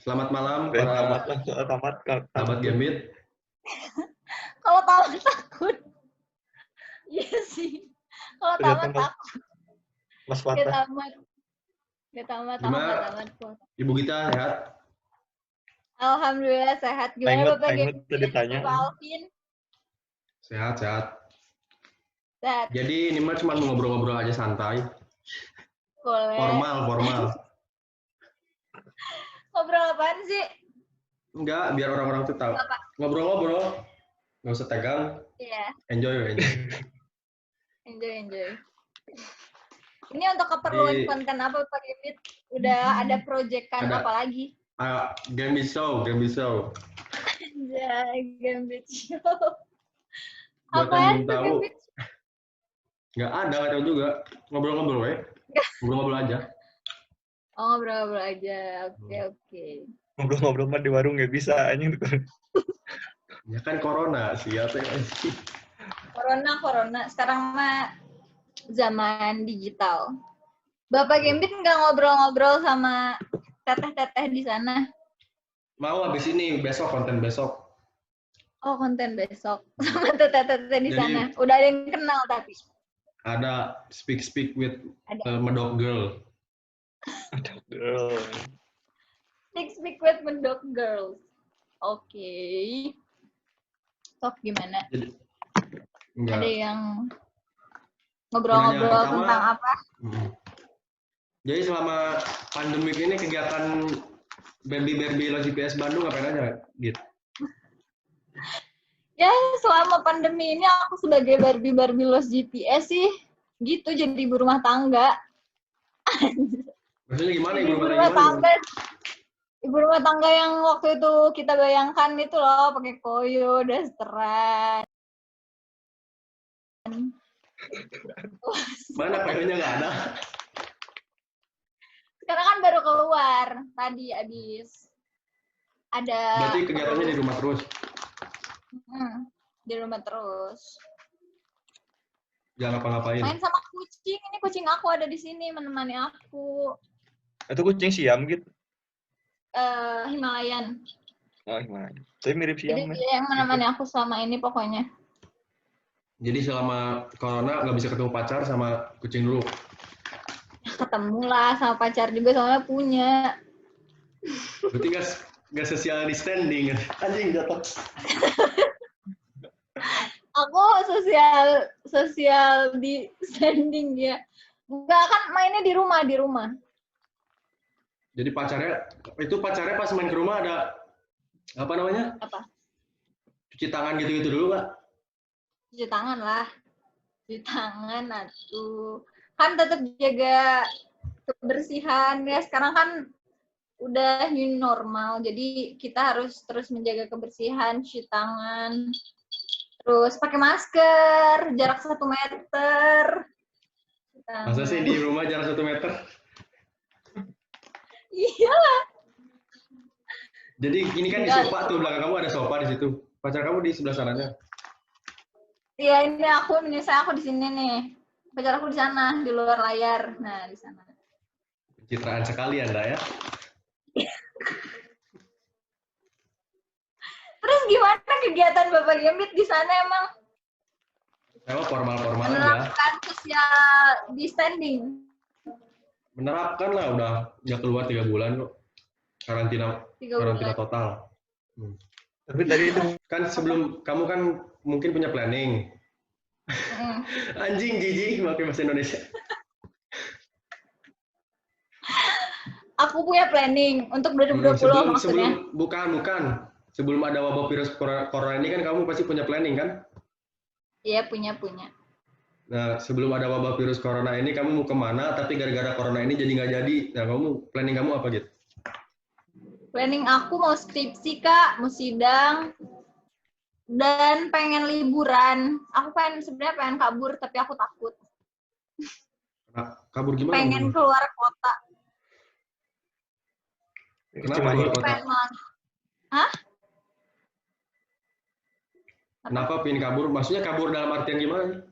Selamat malam Udah para tamat lah, soal tamat sahabat Gambit. Kalau tamat takut. Iya sih. Kalau tamat Kelihatan takut. Mas Gak Fatah. tamat. Gak tamat, aku Gimana? gak tamat kok. Ibu kita sehat? Alhamdulillah sehat. Gimana Bapak Aing tadi Gembit? tanya. Bapak Alvin? Sehat, sehat. Sehat. Jadi ini mah cuma ngobrol-ngobrol aja santai. Boleh. Formal. Ngobrol apaan sih? Enggak, biar orang-orang tuh tahu. Apa? Ngobrol-ngobrol. Nggak usah tegang. Iya. Enjoy. Enjoy. Ini untuk keperluan konten apa Bapak Gembit? Udah ada proyekan Ada. apa lagi? Gambit Show. Anjay, Gembit Show. Buat Apaan yang tuh tahu. Gembit? Nggak tahu juga. Ngobrol-ngobrol ya. Ngobrol-ngobrol aja. Oh, ngobrol-ngobrol aja. Oke. Ngobrol-ngobrol mah di warung nggak bisa anjing. Ya kan corona sih ya. Corona. Sekarang mah zaman digital. Bapak Gembit nggak ngobrol-ngobrol sama teteh-teteh di sana? Mau habis ini konten besok. Oh, konten besok sama teteh-teteh di Jadi, sana. Udah ada yang kenal tapi. Ada speak with Ada. Medok Girl. Speak with Mendok Girls. Oke. Sok gimana? Enggak. Ada yang ngobrol-ngobrol tentang apa? Jadi selama pandemik ini kegiatan Barbie Los GPS Bandung ngapain aja gitu? Ya, selama pandemi ini aku sebagai Barbie Los GPS sih gitu, jadi ibu rumah tangga. Maksudnya gimana ibu rumah tangga? Ibu rumah tangga yang waktu itu kita bayangkan itu loh, pakai koyo, dasteran. Mana koyonya nggak ada? Sekarang kan baru keluar, tadi abis ada. Berarti kegiatannya di rumah terus? Di rumah terus. Jangan ngapa-ngapain. Main sama kucing, ini kucing aku ada di sini menemani aku. Itu kucing Siam gitu? Himalayan. Oh, Himalayan. Tapi mirip Siam. Jadi dia yang menemani aku selama ini pokoknya. Jadi selama corona nggak bisa ketemu pacar sama kucing dulu? Ketemu lah sama pacar juga, soalnya punya. Berarti nggak social distancing. Anjing jatuh. Aku social distancing ya. Enggak, kan mainnya di rumah. Jadi pacarnya pas main ke rumah ada apa namanya? Apa? Cuci tangan gitu-gitu dulu nggak? Cuci tangan lah. Cuci tangan atuh. Kan tetap jaga kebersihan ya. Sekarang kan udah new normal. Jadi kita harus terus menjaga kebersihan, cuci tangan. Terus pakai masker, jarak 1 meter. Masa sih di rumah jarak 1 meter? Iya. Jadi ini kan di sofa tuh, belakang kamu ada sofa di situ. Pacar kamu di sebelah sananya. Iya, ini saya aku di sini nih. Pacar aku di sana, di luar layar. Nah, di sana. Pencitraan sekali Anda ya. Terus gimana kegiatan Bapak Gembit di sana emang? Emang formal-formal aja. Menerapkan social distancing. Menerapkan lah, udah keluar 3 bulan kok. Karantina total. Tapi tadi itu kan sebelum kamu kan mungkin punya planning. Anjing jijik pakai bahasa Indonesia. Aku punya planning untuk 2020 maksudnya. Bukan. Sebelum ada wabah virus corona ini kan kamu pasti punya planning kan? Iya, punya. Nah, sebelum ada wabah virus corona ini kamu mau kemana, tapi gara-gara corona ini jadi nggak jadi. Nah, planning kamu apa gitu? Planning aku mau skripsi, Kak, mau sidang, dan pengen liburan. Aku sebenarnya pengen kabur, tapi aku takut. Nah, kabur gimana? Pengen keluar kota. Kenapa keluar kota? Hah? Kenapa pengen kabur? Maksudnya kabur dalam artian gimana?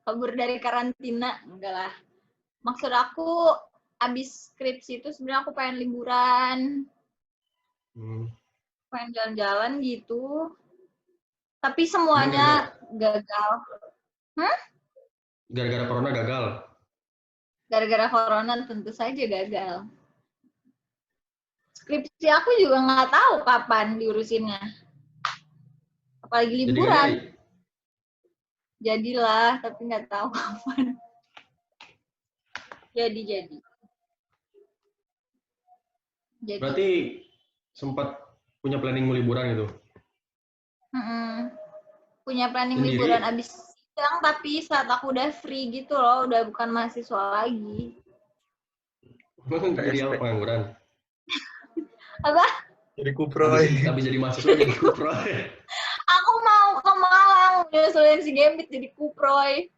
Kabur dari karantina? Enggak lah. Maksud aku abis skripsi itu sebenarnya aku pengen liburan, pengen jalan-jalan gitu. Tapi semuanya gagal. Gara-gara corona gagal. Gara-gara corona tentu saja gagal. Skripsi aku juga nggak tahu kapan diurusinnya. Apalagi liburan. Jadilah, tapi nggak tahu kapan. Jadi. Berarti sempat punya planning mau liburan gitu? Punya planning Sendiri? liburan abis sidang, tapi saat aku udah free gitu loh, udah bukan mahasiswa lagi. Jadi apa pengangguran? Apa? Jadi kuproy. Habis jadi mahasiswa jadi kuproy. Aku mau ke Malang, nyusulin si Gambit jadi kuproy.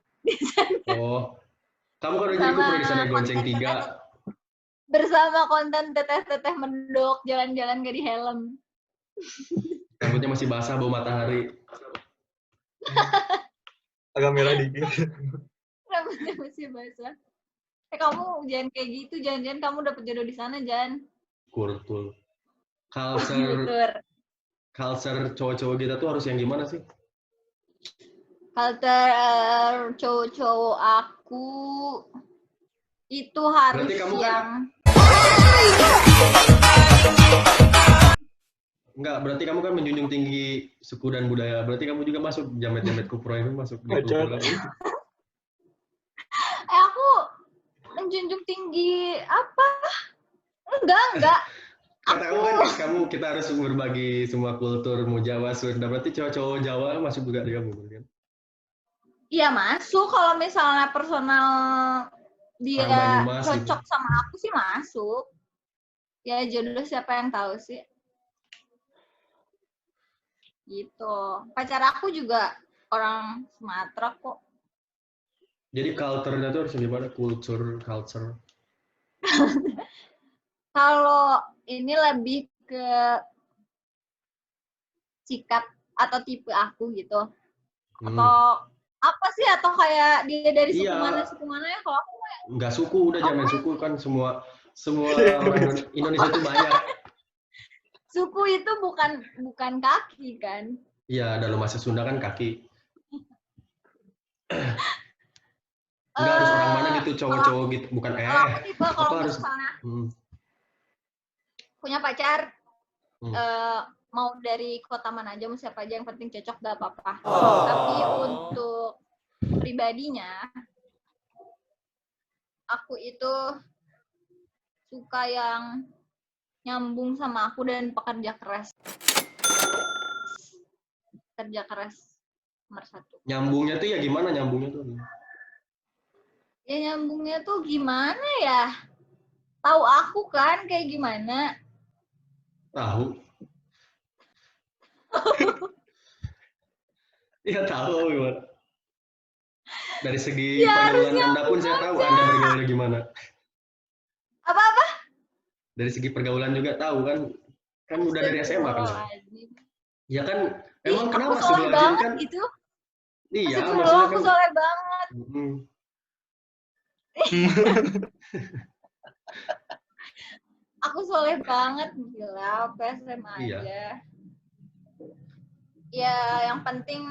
Oh, kamu kan udah jadi kuproy di sana gonceng 3. Bersama konten teteh-teteh mendok, jalan-jalan gak di helm. Rambutnya masih basah, bau matahari. Agak merah dikit. Rambutnya masih basah. Kamu jangan kayak gitu, jangan-jangan kamu dapet jodoh di sana, Jan. Kultur. Culture cowok-cowok kita tuh harus yang gimana sih? Culture cowok-cowok aku itu harus berarti kamu yang enggak, berarti kamu kan menjunjung tinggi suku dan budaya. Berarti kamu juga masuk jamet-jamet kupro itu masuk di kupro. Aku menjunjung tinggi apa? Enggak. Kata kamu kita harus berbagi semua kultur, mau Jawa, Sunda. Berarti cowok-cowok Jawa masuk juga di kamu kan? Iya masuk, kalau misalnya personal dia cocok gitu sama aku sih masuk. Ya jodoh siapa yang tahu sih. Gitu. Pacar aku juga orang Sumatera kok. Jadi culture-nya tuh harus gimana? Culture. Kalau ini lebih ke sikap atau tipe aku gitu. Atau apa sih? Atau kayak dia dari suku mana ya? Kalau aku nggak suku, udah jangan suku kan semua orang Indonesia itu banyak. Suku itu bukan kaki kan? Iya, dalam bahasa Sunda kan kaki. Enggak harus orang mana gitu, cowok-cowok gitu, bukan tipe, kalau harus misalnya punya pacar mau dari kota mana aja, mau siapa aja, yang penting cocok, gak apa-apa. Tapi untuk pribadinya aku itu suka yang nyambung sama aku dan pekerja keras. Kerja keras nomor 1. Nyambungnya tuh ya gimana nyambungnya tuh? Ya nyambungnya tuh gimana ya? Tahu aku kan kayak gimana? Tahu. Iya tahu gimana. Dari segi pergaulan Anda pun saya tahu Anda bergaulnya gimana. Apa? Dari segi pergaulan juga tahu kan? Kan udah dari SMA kan? Ya kan, emang kenapa Astagfirullahaladzim kan? Itu? Iya, maksudnya aku soleh banget. Aku soleh banget, gila, SMA aja. Ya, yang penting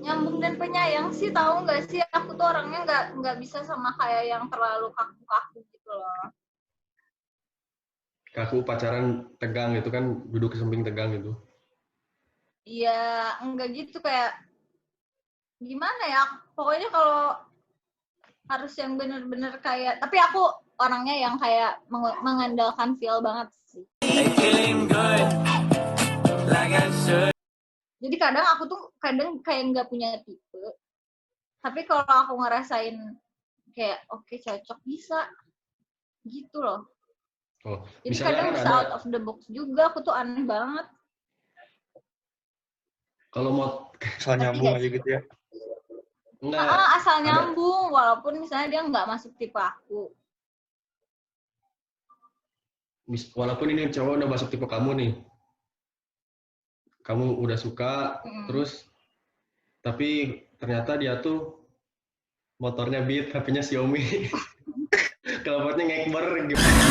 nyambung dan penyayang sih, tahu nggak sih? Aku tuh orangnya nggak bisa sama kayak yang terlalu kaku-kaku gitu loh. Kaku pacaran tegang gitu kan, duduk di samping tegang gitu. Iya, enggak gitu, kayak gimana ya? Pokoknya kalau harus yang bener-bener kayak, tapi aku orangnya yang kayak mengandalkan feel banget sih. Jadi kadang aku tuh kayak nggak punya tipe, tapi kalau aku ngerasain kayak oke, cocok, bisa gitu loh. Jadi kadang bisa out of the box juga, aku tuh aneh banget. Kalau mau asal nyambung aja gitu ya? Enggak. Asal nyambung, walaupun misalnya dia nggak masuk tipe aku. Walaupun ini cowok udah masuk tipe kamu nih, kamu udah suka, terus tapi ternyata dia tuh motornya Beat, HP-nya Xiaomi. Kalau buatnya ngekber gimana?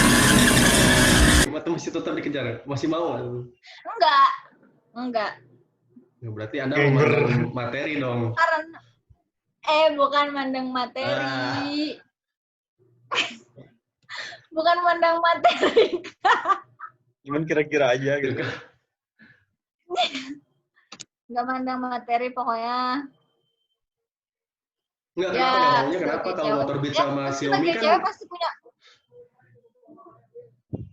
Tuh masih tetap dikejar, masih mau nggak? Enggak. Ya, berarti Anda Ngekber. memandang materi dong. Karena bukan mandang materi. Bukan mandang materi. Cuman kira-kira aja gitu. Enggak mandang materi pokoknya. Enggak, Ya, kenapa nggak maunya? Kenapa sebagai kalau cewek- motor Beat ya, sama Xiaomi sebagai kan cewek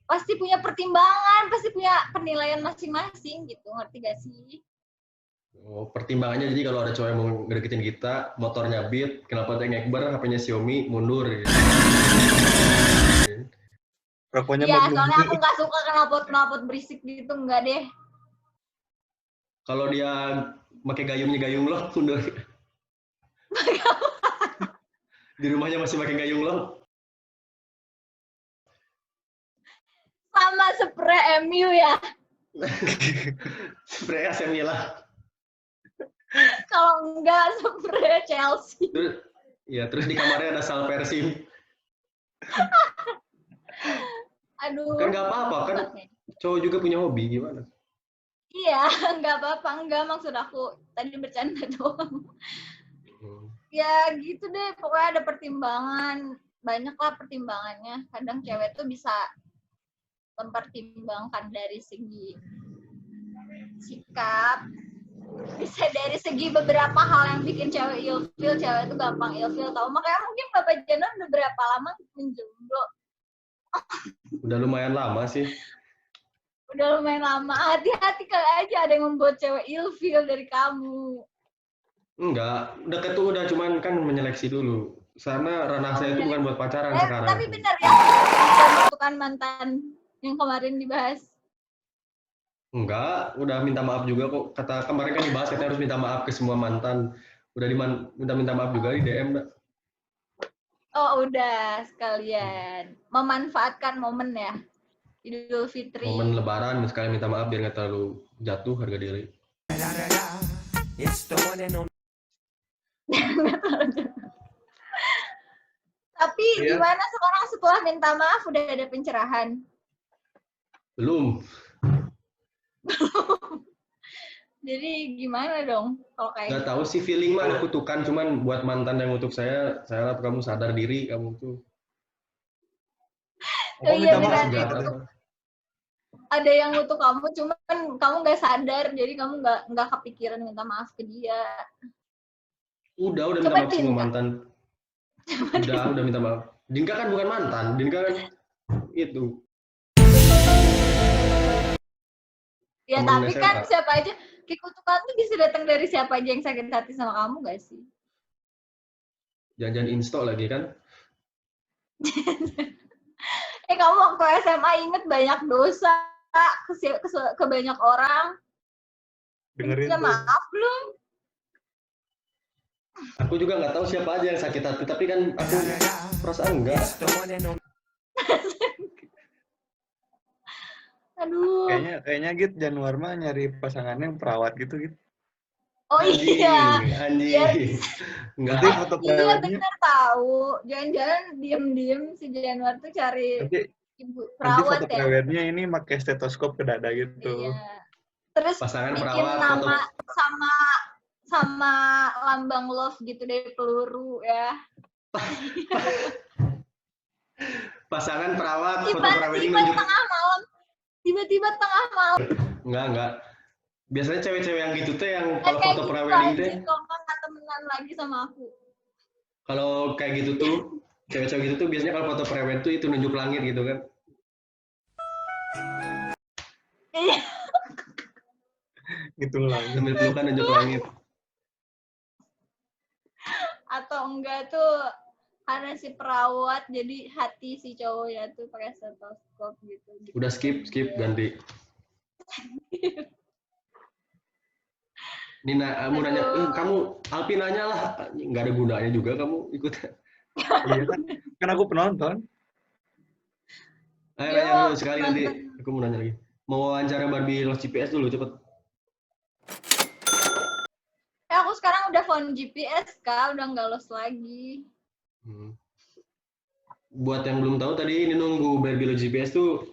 pasti punya pertimbangan, pasti punya penilaian masing-masing gitu, ngerti gak sih? oh, pertimbangannya jadi kalau ada cowok yang mau ngedeketin kita, motornya Beat, kenapa dia ngekber, HP-nya Xiaomi mundur gitu. Rokoknya Iya, mau soalnya aku beli. nggak suka knalpot berisik gitu, enggak deh. Kalau dia pakai gayung loh, mundur. Di rumahnya masih pakai gayung loh. Sama spray MU ya. Spray AC Milan. Kalau enggak spray Chelsea. Terus di kamarnya ada Sal Persim. Aduh. Kan nggak apa-apa kan, cowok juga punya hobi gimana? Iya, nggak apa-apa, enggak maksud aku tadi bercanda doang. Ya gitu deh, pokoknya ada pertimbangan, banyak lah pertimbangannya. Kadang cewek tuh bisa mempertimbangkan dari segi sikap, bisa dari segi beberapa hal yang bikin cewek ilfil, cewek itu gampang ilfil tau. Makanya mungkin Bapak Janon udah berapa lama menjomblo? Udah lumayan lama sih. Udah lumayan lama, hati-hati kali aja ada yang membuat cewek ilfil dari kamu. Enggak, deket tuh udah cuman kan menyeleksi dulu. Karena ranah saya itu bukan buat pacaran sekarang. Tapi benar ya, menentukan mantan yang kemarin dibahas. Enggak, udah minta maaf juga kok. Kata kemarin kan dibahas katanya harus minta maaf ke semua mantan. Udah minta maaf juga di DM. Oh udah sekalian memanfaatkan momen ya, Idul Fitri. Momen Lebaran sekali minta maaf biar nggak terlalu jatuh harga diri. Tapi gimana sekarang setelah minta maaf udah ada pencerahan? Belum. Jadi gimana dong kalau kayak Nggak gitu? tahu sih feeling mah ada kutukan, cuman buat mantan yang untuk saya harap kamu sadar diri kamu tuh. Apa minta maaf benar, juga? ada yang ngutuk kamu, cuman kamu nggak sadar, jadi kamu nggak kepikiran minta maaf ke dia. Udah minta Coba maaf semua Dinka. mantan. Udah minta maaf. Dinka kan bukan mantan, Dinka kan itu. Ya temen tapi SMA. kan siapa aja, kutukan tuh bisa datang dari siapa aja yang sakit hati sama kamu gak sih? Jangan insto lagi kan? Kamu waktu SMA inget banyak dosa ke banyak orang. Dengerin Minta tuh. maaf belum? Aku juga nggak tahu siapa aja yang sakit hati, tapi kan aku perasaan enggak. Aduh. Kayaknya gitu Januar mah nyari pasangannya yang perawat gitu. Oh iya. Anjing. Enggak. Nanti foto Iya perawatnya. bener tahu. Jangan-jangan diem-diem si Januar tuh cari ibu Nanti perawat foto ya. perawatnya ini pakai stetoskop ke dada gitu. Iya. Terus Pasangan bikin perawat, nama sama lambang love gitu deh, peluru ya. Pasangan perawat, foto prewedding nunjuk. Tiba-tiba tengah malam. Enggak. Biasanya cewek-cewek yang gitu tuh yang kalau Kayak foto gitu prewedding aja, teh. kalau nggak temenan lagi sama aku. Kalau kayak gitu tuh, cewek-cewek gitu tuh biasanya kalau foto prewedding tuh itu nunjuk langit gitu kan. Iya. Gitu langit. Sambil pelukan nunjuk langit. Atau enggak tuh karena si perawat jadi hati si cowoknya tuh pakai stetoskop gitu. Udah skip ganti. Nina, mau nanya, kamu Alpi nanya lah, nggak ada gunanya juga kamu ikut. Iya kan aku penonton. Ayo nanya dulu sekali nanti, aku mau nanya lagi. Mau wawancara Barbie Lost GPS dulu cepet. Aku sekarang udah phone GPS kak, udah nggak lost lagi. buat yang belum tahu tadi ini nunggu Berbilo GPS tuh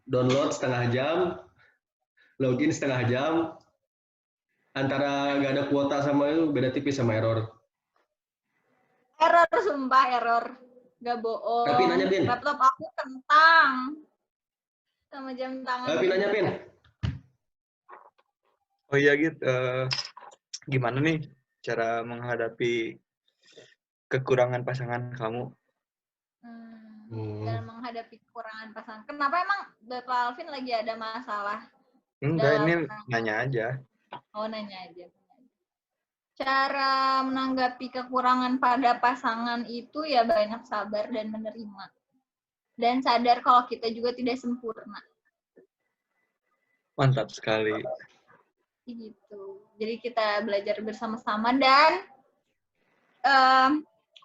download setengah jam, login setengah jam, antara nggak ada kuota sama itu beda tipis sama error. Error, sumpah error. Gak Tapi bohong. nanya Pin, Laptop aku kentang. Sama jam tangan. tapi nanya Pin, Oh iya gitu. Gimana nih cara menghadapi kekurangan pasangan kamu? Dan menghadapi kekurangan pasangan. Kenapa emang Bapak Alvin lagi ada masalah? Enggak, ini Dalam- nanya aja. Oh, nanya aja. Cara menanggapi kekurangan pada pasangan itu ya banyak sabar dan menerima. Dan sadar kalau kita juga tidak sempurna. Mantap sekali. Gitu. Jadi kita belajar bersama-sama dan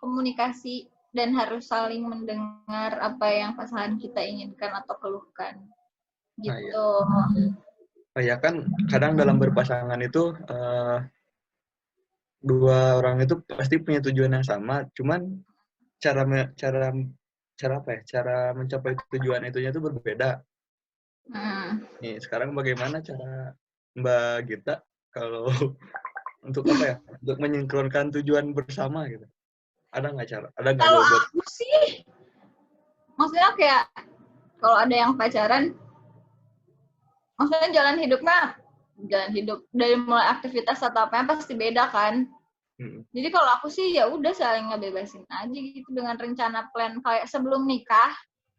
komunikasi dan harus saling mendengar apa yang pasangan kita inginkan atau keluhkan. Gitu. Oh ya kan kadang dalam berpasangan itu dua orang itu pasti punya tujuan yang sama, cuman cara apa ya? Cara mencapai tujuan itunya itu berbeda. Nih, sekarang bagaimana cara Mbak Gita kalau untuk apa ya? Untuk menyinkronkan tujuan bersama gitu. Ada nggak cara? Ada nggak Kalau buat? aku sih, maksudnya kayak kalau ada yang pacaran, maksudnya jalan hidup dari mulai aktivitas atau apa pasti beda kan. Jadi kalau aku sih ya udah saling ngebebasin aja gitu dengan rencana plan kayak sebelum nikah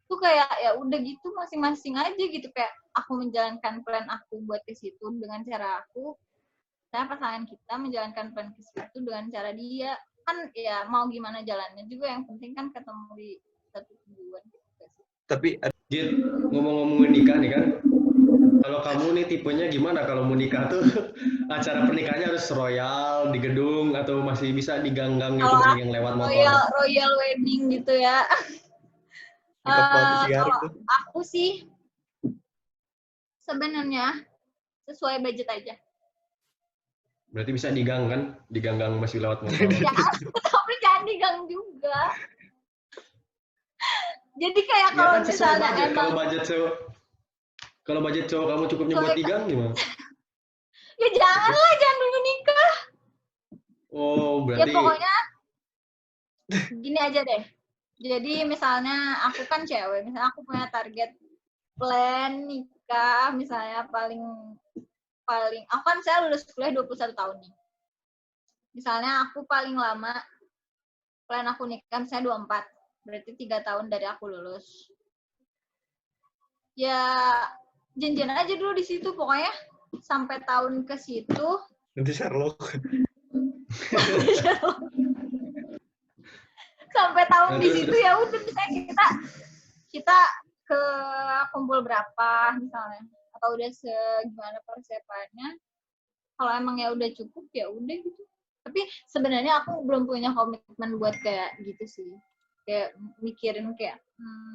tuh kayak ya udah gitu masing-masing aja gitu kayak aku menjalankan plan aku buat ke situ dengan cara aku, saya pasangan kita menjalankan plan ke situ dengan cara dia kan ya mau gimana jalannya juga yang penting kan ketemu di satu tujuan. Tapi Jit, ngomong-ngomongin nikah nih kan, kalau kamu nih tipenya gimana kalau mau nikah tuh acara pernikahannya harus royal di gedung atau masih bisa di gang-gang gitu yang lewat motor? Royal wedding gitu ya. di kapal pesiar Kalau itu. aku sih sebenarnya sesuai budget aja. Berarti bisa di gang kan? Di gang-gang masih lewat motor. Ya, tapi jangan di gang juga. Jadi kayak Ya kalau kan sesuai misalnya budget. emang Kalau budget cowok kamu cukupnya buat di gang gimana? ya janganlah, jangan dulu nikah. Oh, Ya berarti pokoknya gini aja deh. Jadi misalnya aku kan cewek, misalnya aku punya target plan nikah misalnya paling aku kan saya lulus kuliah 21 tahun nih. Misalnya aku paling lama plan aku nikah saya 24. Berarti 3 tahun dari aku lulus. Ya janjian aja dulu di situ pokoknya sampai tahun ke situ. Nanti Sherlock. Sampai tahun di situ ya udah misalnya kita ke kumpul berapa misalnya atau udah segimana persiapannya. Kalau emang ya udah cukup ya udah gitu. Tapi sebenarnya aku belum punya komitmen buat kayak gitu sih. Kayak mikirin kayak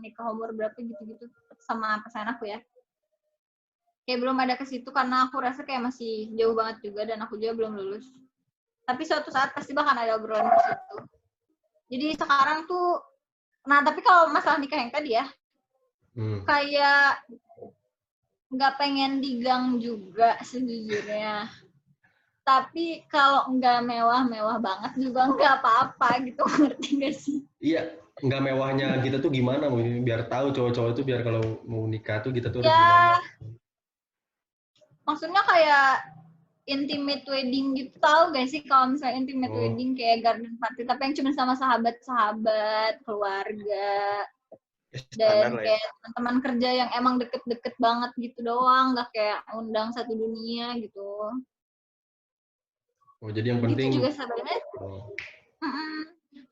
nikah umur berapa gitu-gitu sama pasangan aku ya. Kayak belum ada ke situ karena aku rasa kayak masih jauh banget juga dan aku juga belum lulus. Tapi suatu saat pasti bakal ada obrolan ke situ. Jadi sekarang tuh, nah tapi kalau masalah nikah yang tadi ya, kayak nggak pengen digang juga sejujurnya. Tapi kalau nggak mewah-mewah banget juga nggak apa-apa gitu, ngerti nggak sih? Iya, nggak mewahnya kita tuh gimana? Biar tahu cowok-cowok itu biar kalau mau nikah tuh kita tuh harus Ya, gimana? maksudnya kayak intimate wedding gitu, tahu gak sih kalau misalnya intimate wedding kayak garden party, tapi yang cuma sama sahabat-sahabat, keluarga, dan kayak teman-teman kerja yang emang deket-deket banget gitu doang, nggak kayak undang satu dunia gitu. Oh, jadi yang penting. Itu juga sebenarnya.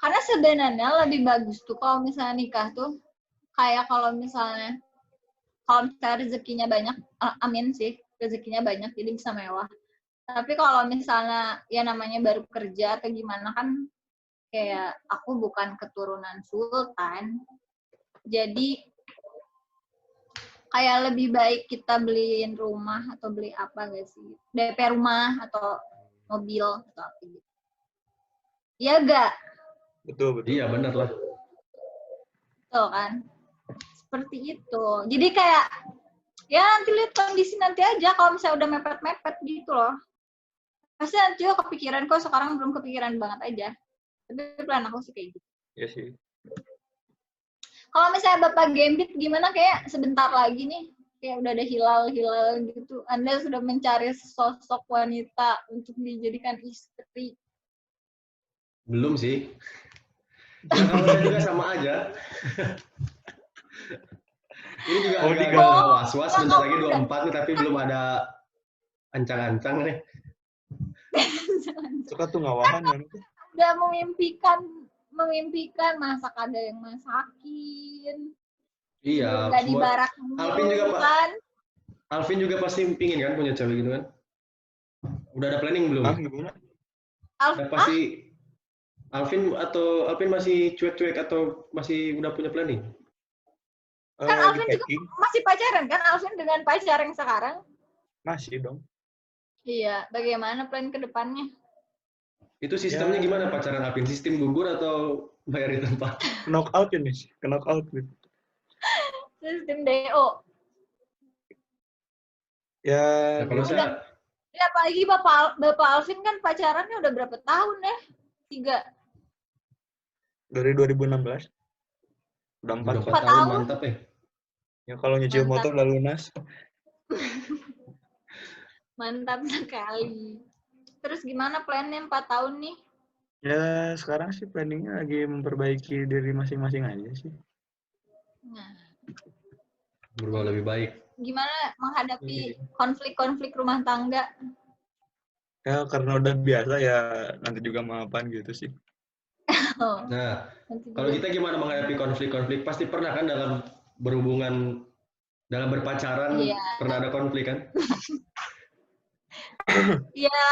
Karena sebenarnya lebih bagus tuh kalau misalnya nikah tuh kayak kalau misalnya rezekinya banyak, amin sih rezekinya banyak jadi bisa mewah. Tapi kalau misalnya ya namanya baru kerja atau gimana kan kayak aku bukan keturunan sultan. Jadi kayak lebih baik kita beliin rumah atau beli apa gak sih? DP rumah atau mobil atau apa gitu. Iya gak? Betul. Iya benar lah. Tuh kan. Seperti itu. Jadi kayak ya nanti lihat kondisi nanti aja kalau misalnya udah mepet-mepet gitu loh. Pasti nanti juga kepikiran, kok sekarang belum kepikiran banget aja. Tapi plan aku sih kayak gitu. Iya sih. Kalau misalnya Bapak Gambit gimana, kayak sebentar lagi nih, kayak udah ada hilal-hilal gitu. Anda sudah mencari sosok wanita untuk dijadikan istri. Belum sih. Ya kalau udah juga sama aja. Ini juga agak-agak was-was, bentar lagi 24 nih, tapi belum ada ancang-ancang nih. Suka tuh ngawahan kan? Udah memimpikan masak, ada yang masakin. Iya. Udah di barak kan. Alvin juga pasti pingin kan punya cewek gitu kan? Udah ada planning belum? Gimana? Pasti Alvin masih cuek-cuek atau masih udah punya planning? Kan Alvin juga masih pacaran kan? Alvin dengan pacar yang sekarang? Masih dong. Iya, bagaimana plan ke depannya? Itu sistemnya gimana pacaran Alvin? Sistem gugur atau bayar di tempat? Knockout ini, knockout gitu. Sistem DO. Ya kalau saya... Ya apalagi Bapak Alvin kan pacarannya udah berapa tahun ya? 3. Dari 2016. Udah 4 tahun. Mantap ya. Ya kalau nyicil motor udah lunas. Mantap sekali. Terus gimana plannya 4 tahun nih? Ya sekarang sih planningnya lagi memperbaiki diri masing-masing aja sih. Nah, berubah lebih baik. Gimana menghadapi konflik-konflik rumah tangga? Ya karena udah biasa ya nanti juga maafan gitu sih. Nah, kalau kita gimana menghadapi konflik-konflik? Pasti pernah kan dalam berhubungan, dalam berpacaran, pernah ada konflik kan? Ya,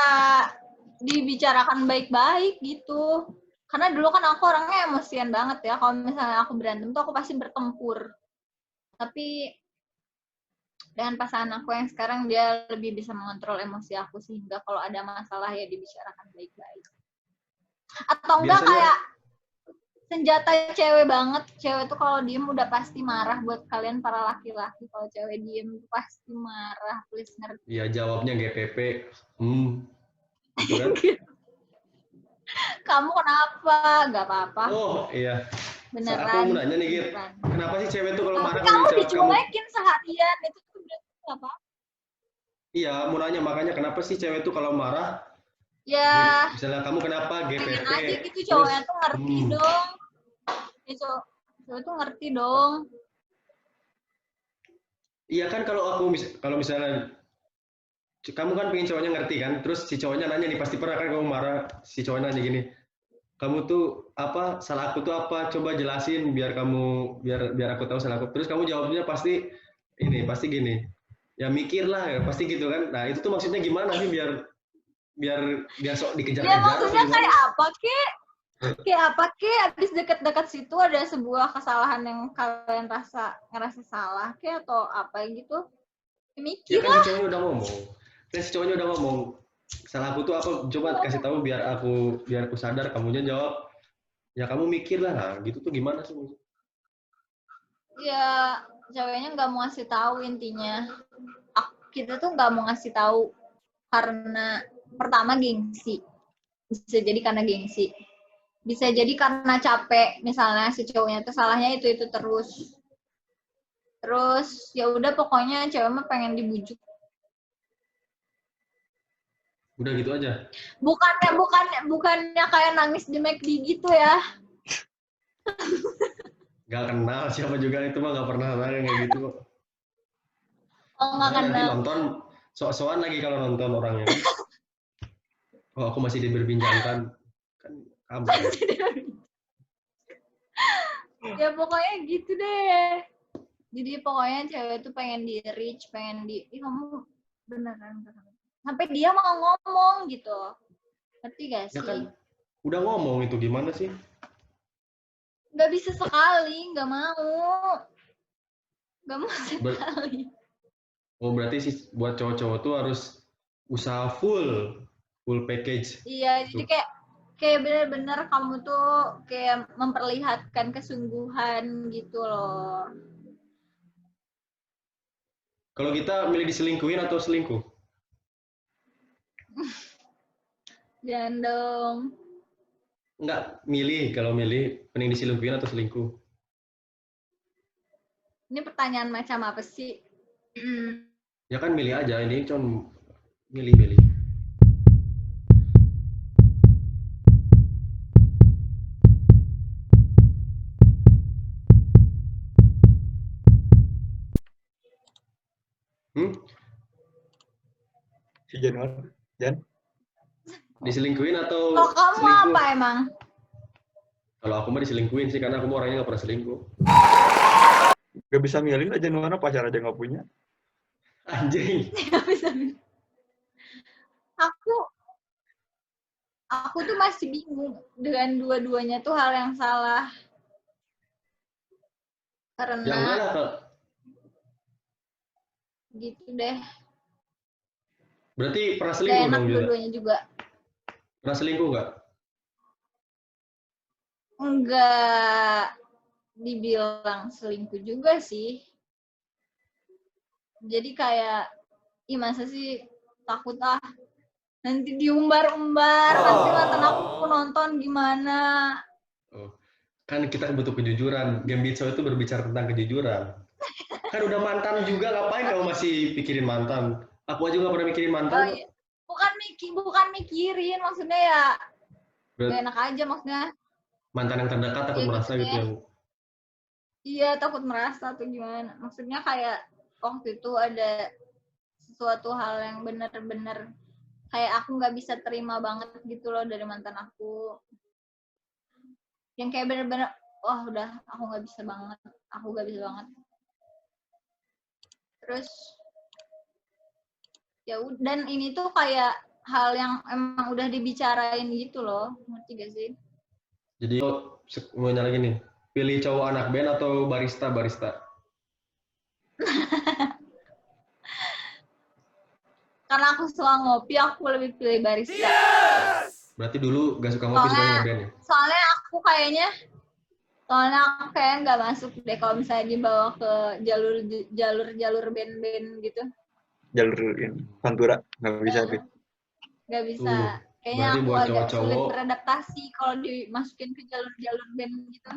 dibicarakan baik-baik gitu. Karena dulu kan aku orangnya emosian banget ya. Kalau misalnya aku berantem tuh aku pasti bertempur. Tapi dengan pasangan aku yang sekarang, dia lebih bisa mengontrol emosi aku, sehingga kalau ada masalah ya dibicarakan baik-baik. Atau enggak kayak senjata cewek banget. Cewek tuh kalau diem udah pasti marah. Buat kalian para laki-laki, kalau cewek diem pasti marah. Please ngerti. Iya, jawabnya GPP. Gitu kan? Kamu kenapa? Gak apa-apa. Oh iya. Beneran. Aku mau nanya nih, Gir. Kenapa sih cewek tuh kalau marah? Kamu dicuekin seharian, itu tuh berarti apa? Iya, mau nanya makanya kenapa sih cewek tuh kalau marah? Ya. Misalnya kamu kenapa GPP? Pengen aja gitu, cowoknya tuh ngerti dong. Ya, cowok tuh ngerti dong. Iya kan, kalau misalnya kamu kan pengen cowoknya ngerti kan, terus si cowoknya nanya nih, pasti pernah kan kamu marah, si cowoknya nanya gini, kamu tuh apa, salah aku tuh apa, coba jelasin biar aku tahu salah aku. Terus kamu jawabnya pasti gini, ya mikir lah, pasti gitu kan. Nah itu tuh maksudnya gimana sih biar sok dikejar-kejar? Ya maksudnya kayak apa kek? Kayak apa kek? Abis dekat-dekat situ ada sebuah kesalahan yang kalian ngerasa salah kek atau apa gitu? Mikir ya kan si cowoknya udah ngomong, salah aku tuh apa, coba kasih tahu biar aku sadar. Kamunya jawab, ya kamu mikir lah. Nah, gitu tuh gimana sih? Ya ceweknya nggak mau ngasih tahu intinya. Kita tuh nggak mau ngasih tahu karena pertama gengsi. Bisa jadi karena gengsi. Bisa jadi karena capek, misalnya si cowoknya tuh salahnya itu terus. Terus ya udah pokoknya cewek mah pengen dibujuk. Udah gitu aja. Bukannya kayak nangis di McD gitu ya. Gak kenal siapa juga, itu mah gak pernah kayak gitu kok. Oh, nggak kenal. Nanti nonton sok-sokan lagi kalau nonton orangnya. Oh, aku masih diperbincangkan kan kamu. Ya pokoknya gitu deh. Jadi pokoknya cewek tuh pengen di reach, kamu beneran. Sampai dia mau ngomong gitu. Ngerti gak sih? Ya kan, udah ngomong itu gimana sih? Gak bisa sekali, gak mau. Gak mau sekali. Oh berarti sih buat cowok-cowok tuh harus usaha full package. Iya, jadi kayak kayak bener-bener kamu tuh kayak memperlihatkan kesungguhan gitu loh. Kalau kita milih diselingkuhin atau selingkuh? Jangan dong. Enggak, milih. Kalau milih, mending diselingkuhin atau selingkuh? Ini pertanyaan macam apa sih? Ya kan milih aja, ini cuma milih-milih. Si Januar, Jan? Diselingkuhin atau Kalau kamu selingkuh? apa emang? Kalau aku mah diselingkuhin sih, karena aku mah orangnya nggak pernah selingkuh. Gak bisa milih lah Januar, pacar aja nggak punya. Anjing. Nggak bisa. Aku tuh masih bingung dengan dua-duanya tuh hal yang salah. Yang Karena mana, Kak? gitu deh. Berarti pernah Gak selingkuh enak dong juga? dua-duanya juga. Pernah selingkuh nggak? Enggak dibilang selingkuh juga sih. Jadi kayak, ih masa sih takut nanti diumbar-umbar, nanti mantan aku nonton gimana. Oh. Kan kita butuh kejujuran. Gambit itu berbicara tentang kejujuran. Kan udah mantan juga, ngapain kamu masih pikirin mantan? Aku aja nggak pernah mikirin mantan. Oh, iya. Bukan mikirin, maksudnya ya gak enak aja maksudnya. Mantan yang terdekat takut Ya merasa gitu ya. yang. Iya, takut merasa atau gimana. Maksudnya kayak waktu itu ada sesuatu hal yang bener-bener kayak aku nggak bisa terima banget gitu loh dari mantan aku. Yang kayak bener-bener, wah udah aku nggak bisa banget. Aku nggak bisa banget. Terus ya dan ini tuh kayak hal yang emang udah dibicarain gitu loh, ngerti gak sih? Jadi mau nyala gini, pilih cowok anak band atau barista? Karena aku suka ngopi, aku lebih pilih barista. Berarti dulu gak suka ngopi, sukanya ngeband ya? Soalnya aku kayaknya nggak masuk deh kalau misalnya dibawa ke jalur band-band gitu. Jalur ini, Pantura, nggak bisa. Nggak bisa. Kayaknya Berarti aku buat agak sulit cowok-cowok, beradaptasi kalau dimasukin ke jalur band gitu.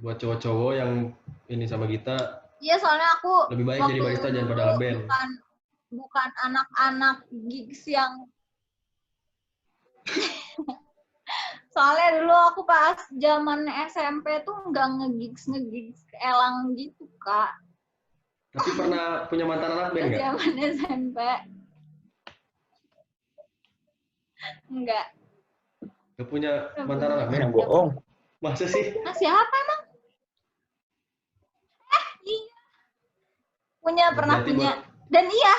buat cowok-cowok yang ini sama kita, Iya, soalnya aku lebih baik jadi waktu barista jangan pada dulu ngeband. bukan anak-anak gigs yang soalnya dulu aku pas zaman SMP tuh nggak ngegigs elang gitu Kak. Tapi pernah punya mantan anak band Pas nggak? zaman SMP enggak. Gak punya mantan anak band? Yang bohong. Masa sih? Nah, siapa emang? Iya. Pernah punya. Dan iya,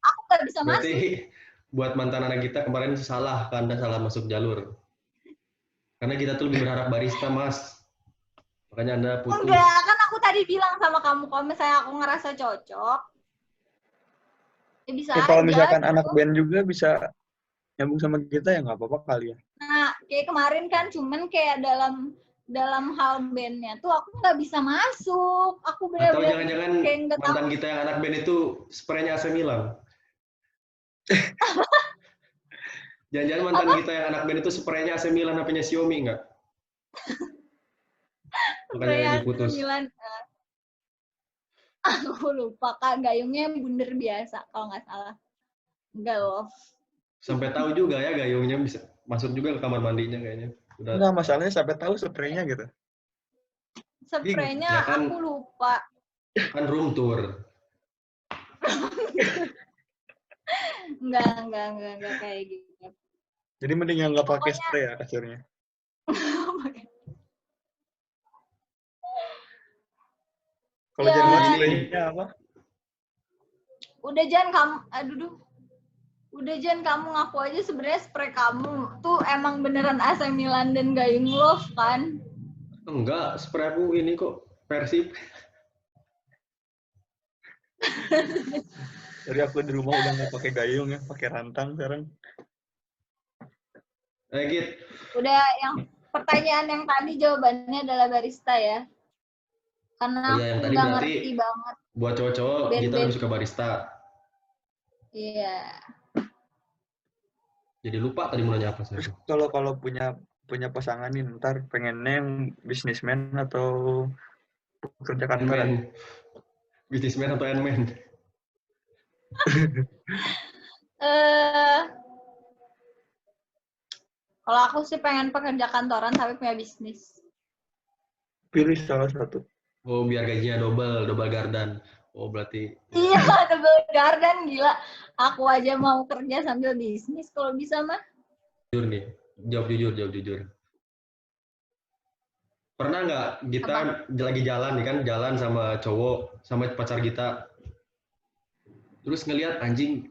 aku nggak bisa Berarti masuk. buat mantan anak kita kemarin salah, Anda salah masuk jalur. Karena kita tuh lebih berharap barista, Mas. Makanya Anda putus. Enggak, kan aku tadi bilang sama kamu kalau misalnya aku ngerasa cocok, ya bisa Ya kalau aja misalkan gitu. anak band juga bisa nyambung sama kita ya nggak apa-apa kali ya. Nah, kayak kemarin kan cuman kayak dalam hal bandnya tuh aku nggak bisa masuk. Aku Atau benar-benar jangan-jangan kayak nggak tahu. mantan kita yang anak band itu spraynya AC Milan. Jangan-jangan mantan kita yang anak band itu spraynya AC Milan, HP-nya Xiaomi nggak? Makanya diputus. Aku lupa Kak, gayungnya bundar biasa kalau nggak salah. Enggak loh. Sampai tahu juga ya gayungnya bisa masuk juga ke kamar mandinya kayaknya. Enggak, masalahnya sampai tahu spraynya gitu. Spraynya ya kan, aku lupa. Kan room tour. Enggak kayak gitu. Jadi mending yang nggak pakai spray ya kasirnya. Kalau Ya. Januar spraynya apa? Udah jangan kamu, udah jangan kamu ngaku aja sebenarnya spray kamu tuh emang beneran AC Milan dan Gayung Love kan? Enggak, spray aku ini kok Persib. Jadi aku di rumah udah nggak pakai gayung ya, pakai rantang sekarang. Git. Udah yang pertanyaan yang tadi jawabannya adalah barista ya. Karena Oh iya, yang aku tadi nggak berarti ngerti banget buat cowok-cowok kita band-band. lebih suka barista. Iya. Jadi lupa tadi mau nanya apa saya. Terus kalau punya pasangan nih, ntar pengennya yang bisnismen atau pekerja kantoran? Ant-Man. Businessman atau Ant-Man? Kalau aku sih pengen pekerja kantoran tapi punya bisnis. Pilih salah satu. Oh, biar gajinya double gardan. Oh, berarti. Iya, double garden gila. Aku aja mau kerja sambil bisnis kalau bisa mah. Jujur nih, jawab jujur. Pernah nggak kita lagi jalan nih kan, jalan sama cowok, sama pacar kita, terus ngelihat anjir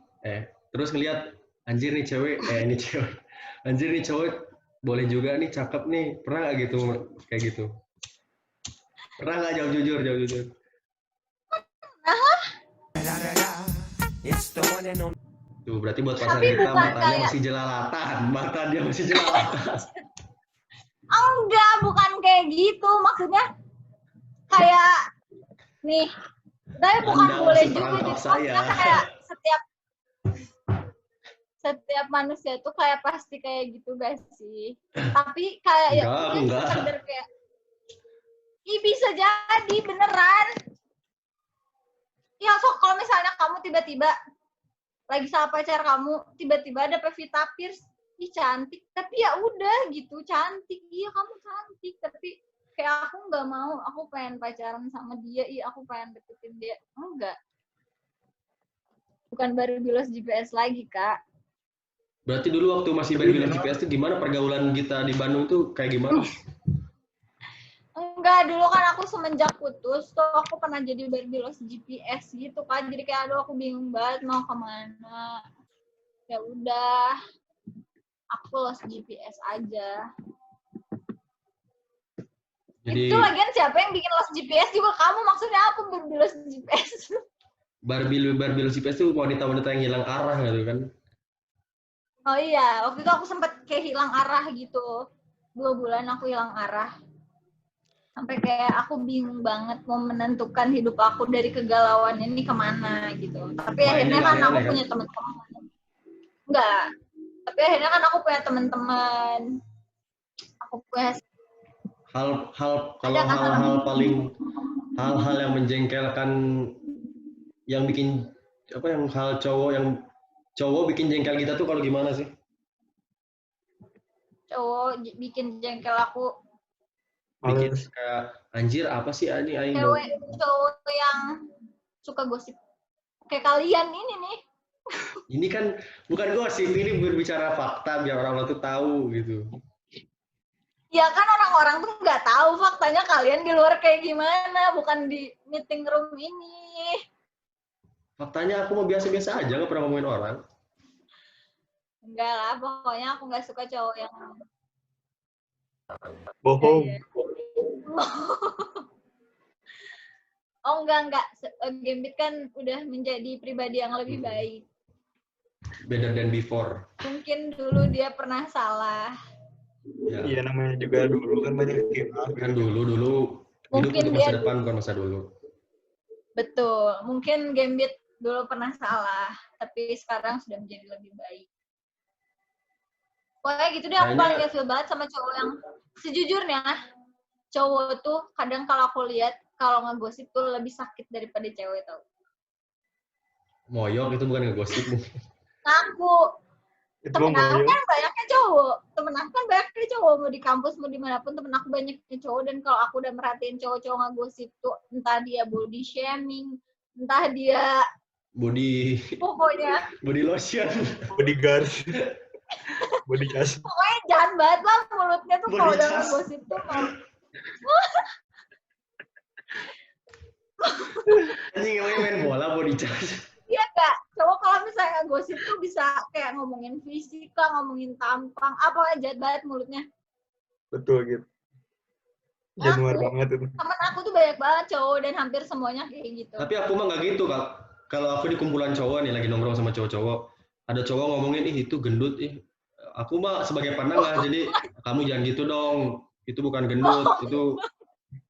nih cewek, ini cewek, anjir nih cowok, boleh juga nih, cakep nih, pernah nggak gitu, kayak gitu? Pernah nggak? Jawab jujur. Tuh, berarti buat pacar Tapi kita bukan matanya kayak masih jelalatan, mata dia masih jelalatan. enggak, bukan kayak gitu. Maksudnya kayak nih, tapi bukan Anda boleh masih juga. perangkap Jadi saya. maksudnya kayak setiap manusia tuh kayak pasti kayak gitu guys sih. Tapi kayak ya Enggak. sekedar kayak bisa jadi beneran. Ya, so kalau misalnya kamu tiba-tiba lagi sama pacar kamu, tiba-tiba ada Pevita Pierce, ih cantik, tapi ya udah gitu, cantik, iya kamu cantik, tapi kayak aku nggak mau, aku pengen pacaran sama dia, iya aku pengen deketin dia, enggak. Bukan baru bilos GPS lagi, Kak. Berarti dulu waktu masih berbilang GPS itu gimana pergaulan kita di Bandung tuh kayak gimana? Enggak, dulu kan aku semenjak putus tuh aku pernah jadi berbilos GPS gitu kan, jadi kayak aduh aku bingung banget mau kemana. Ya udah, aku los GPS aja. Jadi, itu lagian siapa yang bikin los GPS juga kamu, maksudnya apa berbilos GPS? Barbil GPS tuh wanita-wanita yang hilang arah gitu kan. Oh iya, waktu itu aku sempet kayak hilang arah gitu. 2 bulan aku hilang arah. Sampai kayak aku bingung banget mau menentukan hidup aku dari kegalauan ini kemana gitu. Tapi akhirnya kan aku punya teman-teman. Enggak. Tapi akhirnya kan aku punya teman-teman. Aku punya hal-hal yang menjengkelkan, yang bikin cowok bikin jengkel kita tuh kalau gimana sih? Cowok bikin jengkel aku. Bikin kayak anjir apa sih ini aing cowok yang suka gosip. Kayak kalian ini nih. Ini kan bukan gosip, ini berbicara fakta biar orang tuh tahu gitu. Ya kan orang-orang tuh nggak tahu faktanya kalian di luar kayak gimana, bukan di meeting room ini. Faktanya aku mau biasa-biasa aja, nggak pernah ngomongin orang. Enggak lah, pokoknya aku nggak suka cowok yang bohong. Oh enggak. Gambit kan udah menjadi pribadi yang lebih baik. Better than before. Mungkin dulu dia pernah salah. Iya, namanya juga dulu kan banyak kan dulu hidup untuk masa depan bukan masa dulu. Betul, mungkin Gambit dulu pernah salah, tapi sekarang sudah menjadi lebih baik. Pokoknya gitu deh, aku paling ilfil banget sama cowok yang sejujurnya cowok tuh kadang kalau aku lihat kalau ngegosip tuh lebih sakit daripada cewek tau. Moyok itu bukan ngegosip. Ngaku. Temen aku kan banyaknya cowok. Temen aku kan banyaknya cowok. Mau di kampus, mau dimanapun temen aku banyaknya cowok. Dan kalau aku udah merhatiin cowok-cowok ngegosip tuh, entah dia body shaming, entah dia pokoknya body lotion, bodyguard, body gas. Pokoknya jahat banget lah mulutnya tuh kalau udah ngegosip tuh. Anjing ngomongin main bola body charge. Iya Kak, cowok kalau misalnya gosip tuh bisa kayak ngomongin fisika, ngomongin tampang, apa jahat banget mulutnya. Betul gitu. Januar banget itu. Temen aku tuh banyak banget cowok dan hampir semuanya kayak gitu. Tapi aku mah nggak gitu Kak. Kalau aku di kumpulan cowok nih lagi nongkrong sama cowok-cowok, ada cowok ngomongin itu gendut Aku mah sebagai penengah, jadi kamu jangan gitu dong. Itu bukan gendut, itu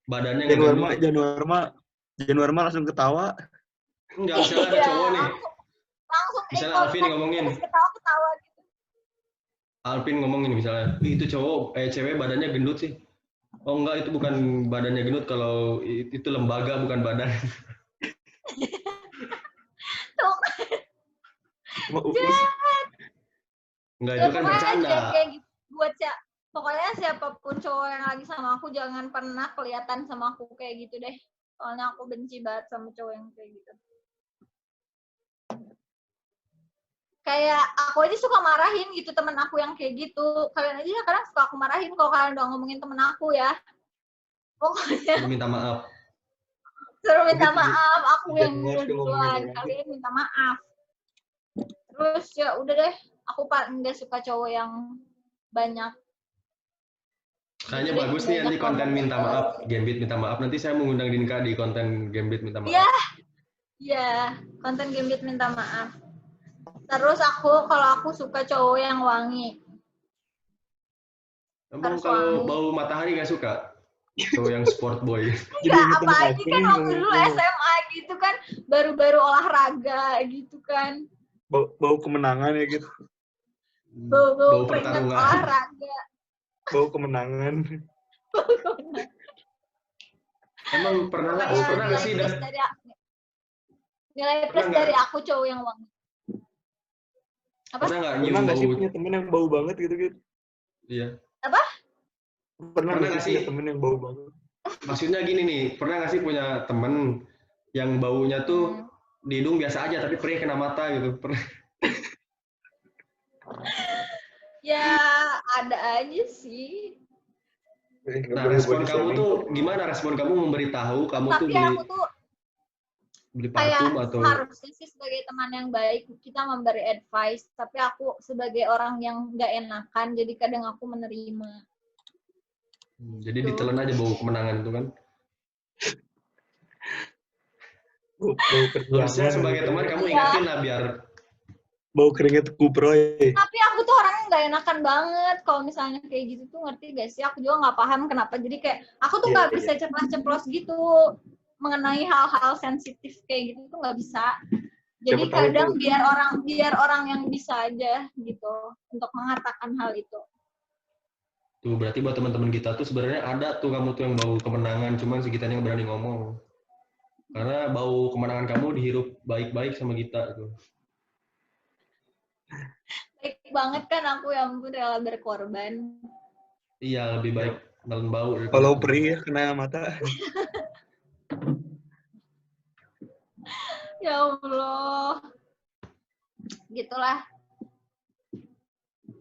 badannya nggak gendut. Januar mah langsung ketawa. Enggak, misalnya ada cowok nih. Langsung Misalnya Alvin ngomongin. Ketawa-ketawa gitu. Alvin ngomongin misalnya, itu cowok, cewek badannya gendut sih. Oh enggak, itu bukan badannya gendut, kalau itu lembaga bukan badan. Tuh. Enggak, Ya itu kan pokoknya bercanda. kayak gitu. Pokoknya siapapun cowok yang lagi sama aku jangan pernah kelihatan sama aku kayak gitu deh. Soalnya aku benci banget sama cowok yang kayak gitu. Kayak aku aja suka marahin gitu temen aku yang kayak gitu. Kalian aja kadang suka aku marahin kalau kalian udah ngomongin temen aku ya. Pokoknya Suruh minta maaf. suruh minta maaf, aku yang duluan. Kalian minta maaf. Terus ya udah deh, aku paling nggak suka cowok yang banyak. Kayaknya bagus nih nanti konten minta maaf, Gambit minta maaf. Nanti saya mengundang Dinka di konten Gambit minta maaf. Iya, konten Gambit minta maaf. Terus kalau aku suka cowok yang wangi. Emang kalau bau matahari nggak suka? Cowok yang sport boy. Enggak, apalagi kan waktu dulu SMA gitu kan, baru-baru olahraga gitu kan. Bau kemenangan ya gitu. Bau pertarungan. Olahraga. Bau kemenangan. Emang pernah nggak sih? Nilai plus dari aku cowok yang wangi. Apa? Pernah nggak nyium bau? Punya temen yang bau banget gitu? Iya. Apa? Pernah nggak sih punya temen yang bau banget? Maksudnya gini nih, pernah nggak sih punya temen yang baunya tuh di hidung biasa aja, tapi perih kena mata gitu? Pernah? Ya, ada aja sih. Nah, respon kamu tuh gimana? Respon kamu memberitahu kamu tuh beli parfum atau? Harusnya sih sebagai teman yang baik kita memberi advice, tapi aku sebagai orang yang nggak enakan, jadi kadang aku menerima. Jadi ditelan aja bau kemenangan itu kan? Harusnya sebagai teman kamu ingatin lah biar bau keringet kuproy. Tapi aku tuh orangnya nggak enakan banget kalau misalnya kayak gitu tuh, ngerti gak sih? Aku juga nggak paham kenapa. Jadi kayak aku tuh nggak bisa ceplos-ceplos gitu mengenai hal-hal sensitif kayak gitu tuh nggak bisa. Jadi kadang biar orang yang bisa aja gitu untuk mengatakan hal itu. Tuh berarti buat teman-teman kita tuh sebenarnya ada tuh kamu tuh yang bau kemenangan, cuman sekitarnya berani ngomong. Karena bau kemenangan kamu dihirup baik-baik sama kita tuh. Baik banget kan aku, yang ampun, rela berkorban. Iya, lebih baik dalam bau. Kalau perih ya kena mata. Ya Allah. Gitulah.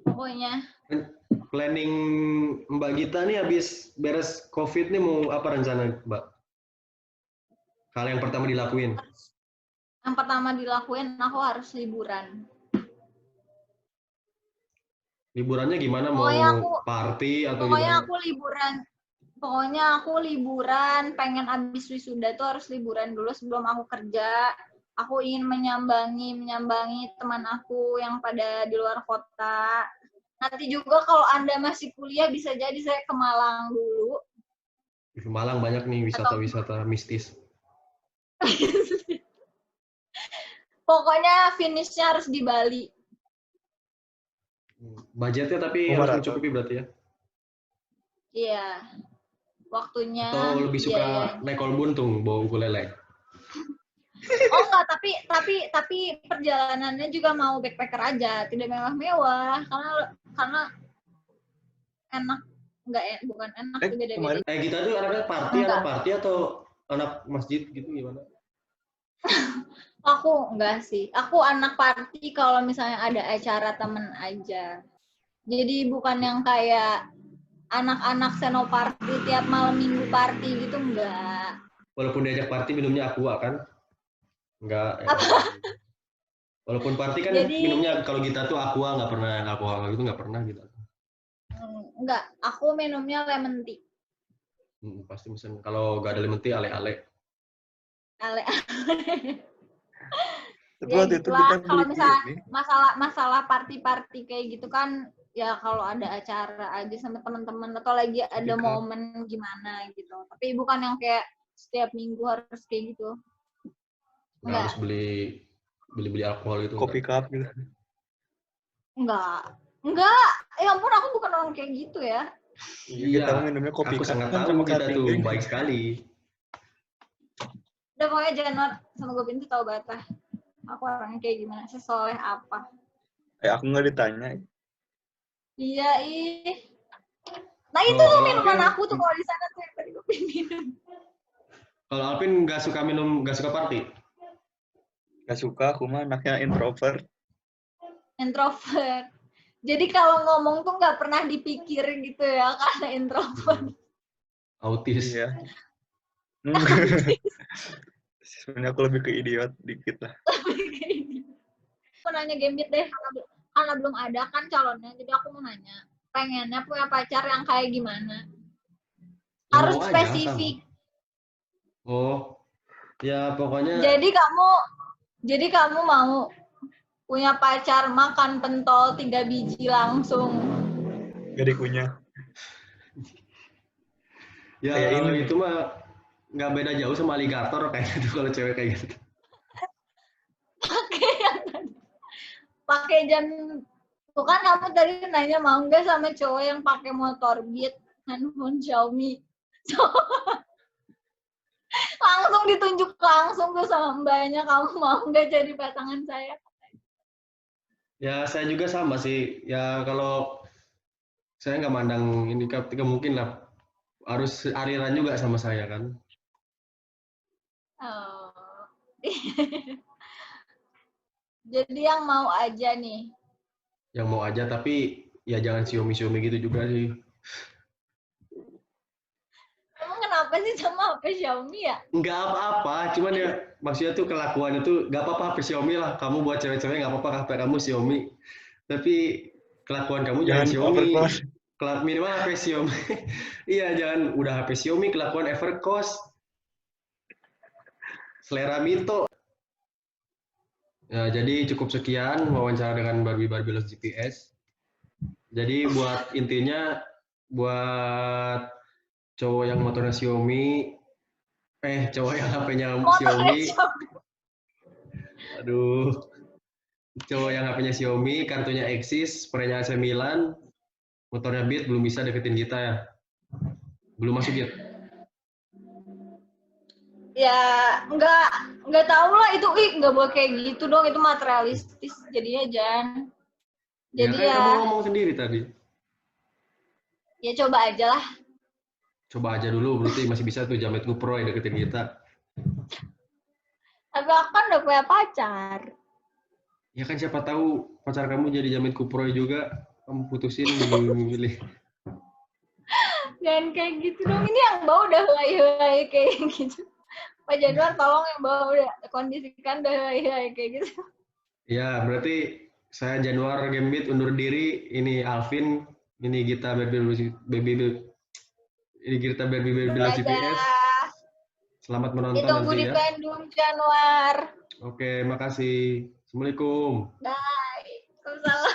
Pokoknya. Planning Mbak Gita nih habis beres COVID nih mau apa rencana Mbak? Hal yang pertama dilakuin? Yang pertama dilakuin aku harus liburan. Liburannya gimana? Mau party atau pokoknya gimana? Pokoknya aku liburan, pengen abis wisuda tuh harus liburan dulu sebelum aku kerja. Aku ingin menyambangi teman aku yang pada di luar kota. Nanti juga kalau Anda masih kuliah bisa jadi saya ke Malang dulu. Di Malang banyak nih wisata-wisata mistis. Pokoknya finishnya harus di Bali. Budgetnya tapi harus mencukupi berarti ya? Iya. Waktunya. Atau lebih suka naik kol buntung, bawa ukulele? Oh enggak, tapi perjalanannya juga mau backpacker aja, tidak mewah-mewah, karena enak, bukan enak, beda-beda. Kita tuh anaknya party atau anak masjid gitu gimana? Aku enggak sih, aku anak party kalau misalnya ada acara temen aja. Jadi bukan yang kayak anak-anak senoparty tiap malam minggu party gitu, enggak. Walaupun diajak party minumnya aqua kan? Enggak. Walaupun party kan minumnya kalau kita tuh aqua, nggak pernah aqua gitu, nggak pernah gitu. Enggak, aku minumnya lemon tea. Pasti mesen. Kalau nggak ada lemon tea ale-ale. Ale-ale. Tapi Ya waktu itu gitulah, kita kalau beli misalnya ini. masalah party-party kayak gitu kan, ya kalau ada acara aja sama teman-teman atau lagi ada Kopi cup. momen gimana gitu. Tapi bukan yang kayak setiap minggu harus kayak gitu. Nggak harus beli alkohol itu Kopi cup gitu. Enggak. Ya ampun, aku bukan orang kayak gitu ya. Iya, kita minumnya kopi aku cup sangat kan tahu sama kita tuh Katingling. baik sekali. Udah pokoknya Januar sama gue pintu tahu banget lah. Aku orangnya kayak gimana, sesoleh apa. Aku nggak ditanya. Iya, ih. Nah itu Oh, tuh kalau minuman Alvin, aku tuh kalau di sana tuh yang tadi gue pengen minum. kalau Alvin nggak suka minum, nggak suka party. Gak suka, aku mah anaknya introvert. Introvert. Jadi kalau ngomong tuh nggak pernah dipikir gitu ya, karena introvert. Autis. Iya. Sebenarnya aku lebih ke idiot dikit lah. Aku nanya Gambit deh, karena belum ada kan calonnya, jadi aku mau nanya. Pengennya punya pacar yang kayak gimana? Ya, Harus mau aja, spesifik. sama. Oh, ya pokoknya. Jadi kamu mau punya pacar makan pentol 3 biji langsung. Gak dikunyah. Ya Kayak kalau ini. itu mah nggak beda jauh sama aligator kayak gitu kalau cewek kayak gitu. Pakai jam. Tuh kan kamu tadi nanya mau nggak sama cowok yang pakai motor Beat, handphone Xiaomi. Langsung ditunjuk langsung tuh sama mbaknya, kamu mau nggak jadi pasangan saya? Ya saya juga sama sih. Ya kalau saya nggak mandang ini ketika mungkin lah harus aliran juga sama saya kan. Oh. Jadi yang mau aja nih. Yang mau aja tapi ya jangan siomi-siomi gitu juga sih. Emang kenapa sih sama HP Xiaomi ya? Nggak apa-apa, cuman ya maksudnya tuh kelakuan itu nggak apa-apa HP Xiaomi lah. Kamu buat cewek-cewek nggak apa-apa HP kamu Xiaomi. Tapi kelakuan kamu jangan Xiaomi. Overcost. Minimal HP Xiaomi. Iya, jangan udah HP Xiaomi kelakuan Evercost. Selera Mito. Ya, jadi cukup sekian wawancara dengan Barbie Lost GPS. Jadi buat intinya buat cowok yang motornya Xiaomi, cowok yang HP-nya Xiaomi. Aduh. Cowok yang HP-nya Xiaomi, kartunya Axis, spraynya AC Milan, motornya Beat belum bisa deketin kita ya. Belum masuk Beat. Ya nggak tahu lah itu, nggak boleh kayak gitu dong, itu materialistis jadinya jangan. Jadi Ya kan kamu ngomong sendiri tadi. Ya coba aja lah. Coba aja dulu, berarti masih bisa tuh Jamet Kupro yang deketin kita. Tapi aku kan udah punya pacar. Ya kan siapa tahu pacar kamu jadi Jamet Kupro juga, kamu putusin milih. Jangan kayak gitu dong, ini yang bau udah helai-helai kayak gitu. Pak Januar tolong yang bawa udah kondisikan udah helai kayak gitu. Ya, berarti saya Januar Gambit undur diri, ini Alvin, ini Gita Baby Lost GPS. Selamat menonton ditunggu nanti di ya. Bandung Januar. Oke, makasih. Assalamualaikum. Bye. Waalaikumsalam.